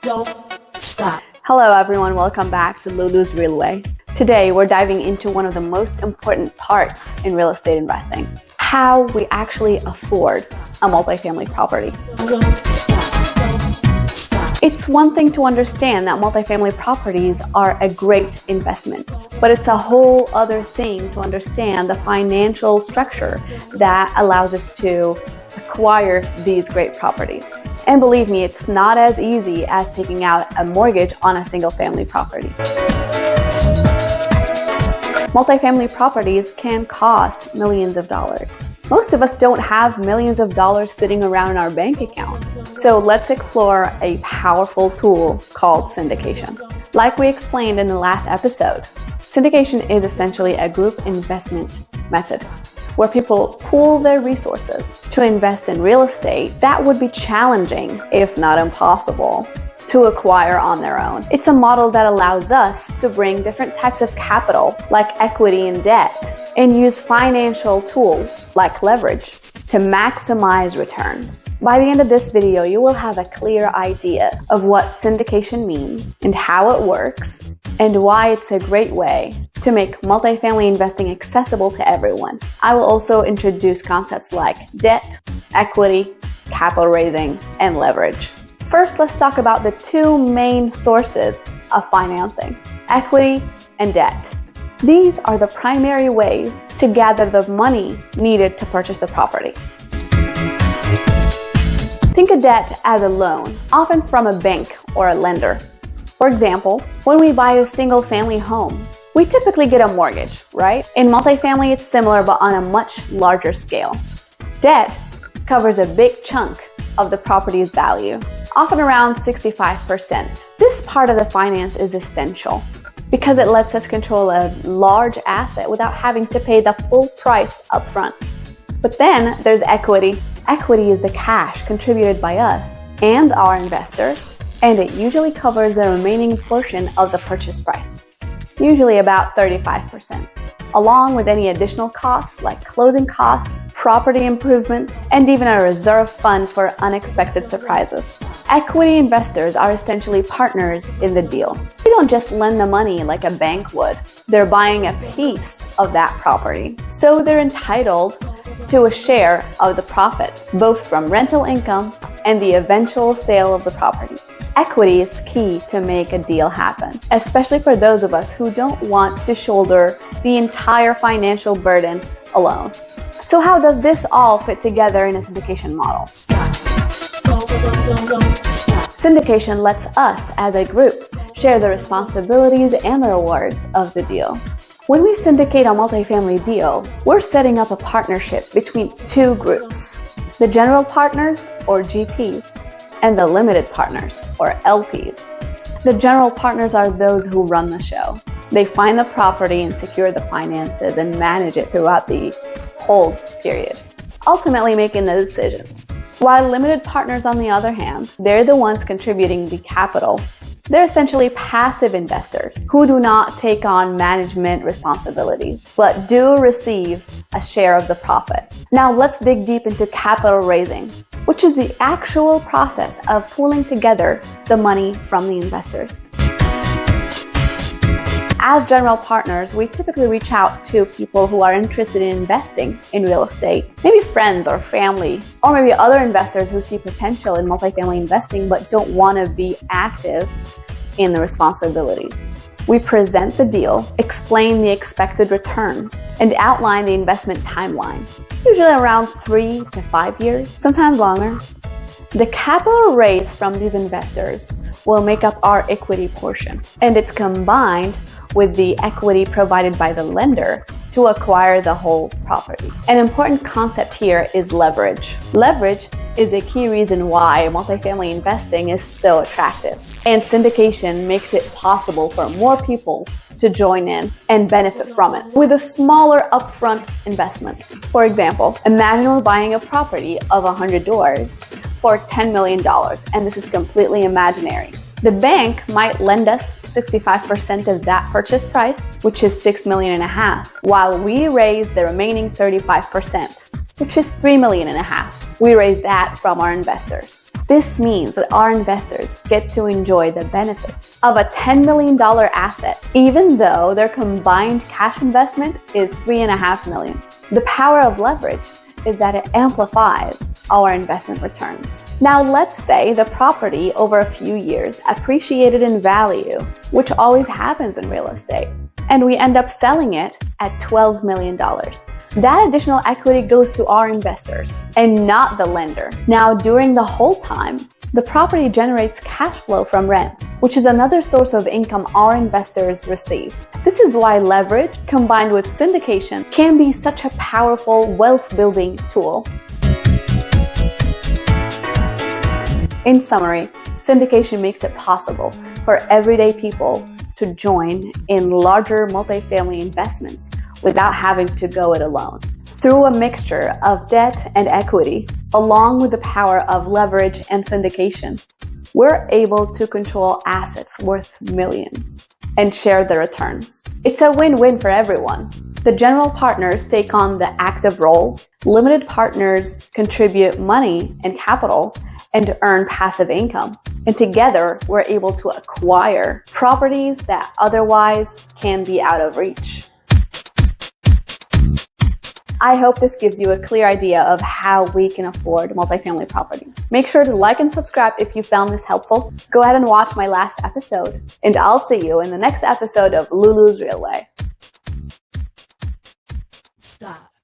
don't stop. Hello everyone, welcome back to Lulu's Real Way. Today we're diving into one of the most important parts in real estate investing, how we actually afford a multifamily property. Don't stop. It's one thing to understand that multifamily properties are a great investment, but it's a whole other thing to understand the financial structure that allows us to acquire these great properties. And believe me, it's not as easy as taking out a mortgage on a single family property. Multifamily properties can cost millions of dollars. Most of us don't have millions of dollars sitting around in our bank account. So let's explore a powerful tool called syndication. Like we explained in the last episode, syndication is essentially a group investment method where people pool their resources to invest in real estate that would be challenging, if not impossible, to acquire on their own. It's a model that allows us to bring different types of capital, like equity and debt, and use financial tools like leverage to maximize returns. By the end of this video, you will have a clear idea of what syndication means and how it works, and why it's a great way to make multifamily investing accessible to everyone. I will also introduce concepts like debt, equity, capital raising, and leverage. First, let's talk about the two main sources of financing, equity and debt. These are the primary ways to gather the money needed to purchase the property. Think of debt as a loan, often from a bank or a lender. For example, when we buy a single-family home, we typically get a mortgage, right? In multifamily, it's similar, but on a much larger scale. Debt covers a big chunk of the property's value, often around 65%. This part of the finance is essential because it lets us control a large asset without having to pay the full price upfront. But then there's equity. Equity is the cash contributed by us and our investors, and it usually covers the remaining portion of the purchase price, usually about 35%, along with any additional costs like closing costs, property improvements, and even a reserve fund for unexpected surprises. Equity investors are essentially partners in the deal. They don't just lend the money like a bank would. They're buying a piece of that property. So they're entitled to a share of the profit, both from rental income and the eventual sale of the property. Equity is key to make a deal happen, especially for those of us who don't want to shoulder the entire financial burden alone. So how does this all fit together in a syndication model? Syndication lets us, as a group, share the responsibilities and the rewards of the deal. When we syndicate a multifamily deal, we're setting up a partnership between two groups, the general partners, or GPs, and the limited partners, or LPs. The general partners are those who run the show. They find the property and secure the finances and manage it throughout the hold period, ultimately making the decisions. While limited partners, on the other hand, they're the ones contributing the capital. They're essentially passive investors who do not take on management responsibilities, but do receive a share of the profit. Now let's dig deep into capital raising, which is the actual process of pooling together the money from the investors. As general partners, we typically reach out to people who are interested in investing in real estate, maybe friends or family, or maybe other investors who see potential in multifamily investing but don't want to be active in the responsibilities. We present the deal, explain the expected returns, and outline the investment timeline, usually around 3 to 5 years, sometimes longer. The capital raised from these investors will make up our equity portion, and it's combined with the equity provided by the lender to acquire the whole property. An important concept here is leverage. Leverage is a key reason why multifamily investing is so attractive, and syndication makes it possible for more people to join in and benefit from it with a smaller upfront investment. For example, imagine we're buying a property of $100 for $10 million, and this is completely imaginary. The bank might lend us 65% of that purchase price, which is $6.5 million, while we raise the remaining 35%. which is $3.5 million. We raised that from our investors. This means that our investors get to enjoy the benefits of a $10 million asset, even though their combined cash investment is $3.5 million. The power of leverage is that it amplifies our investment returns. Now, let's say the property over a few years appreciated in value, which always happens in real estate, and we end up selling it at $12 million. That additional equity goes to our investors and not the lender. Now, during the whole time, the property generates cash flow from rents, which is another source of income our investors receive. This is why leverage combined with syndication can be such a powerful wealth-building tool. In summary, syndication makes it possible for everyday people to join in larger multifamily investments without having to go it alone. Through a mixture of debt and equity, along with the power of leverage and syndication, we're able to control assets worth millions and share the returns. It's a win-win for everyone. The general partners take on the active roles, limited partners contribute money and capital and earn passive income. And together, we're able to acquire properties that otherwise can be out of reach. I hope this gives you a clear idea of how we can afford multifamily properties. Make sure to like and subscribe if you found this helpful. Go ahead and watch my last episode, and I'll see you in the next episode of Lulu's Real Way. Stop.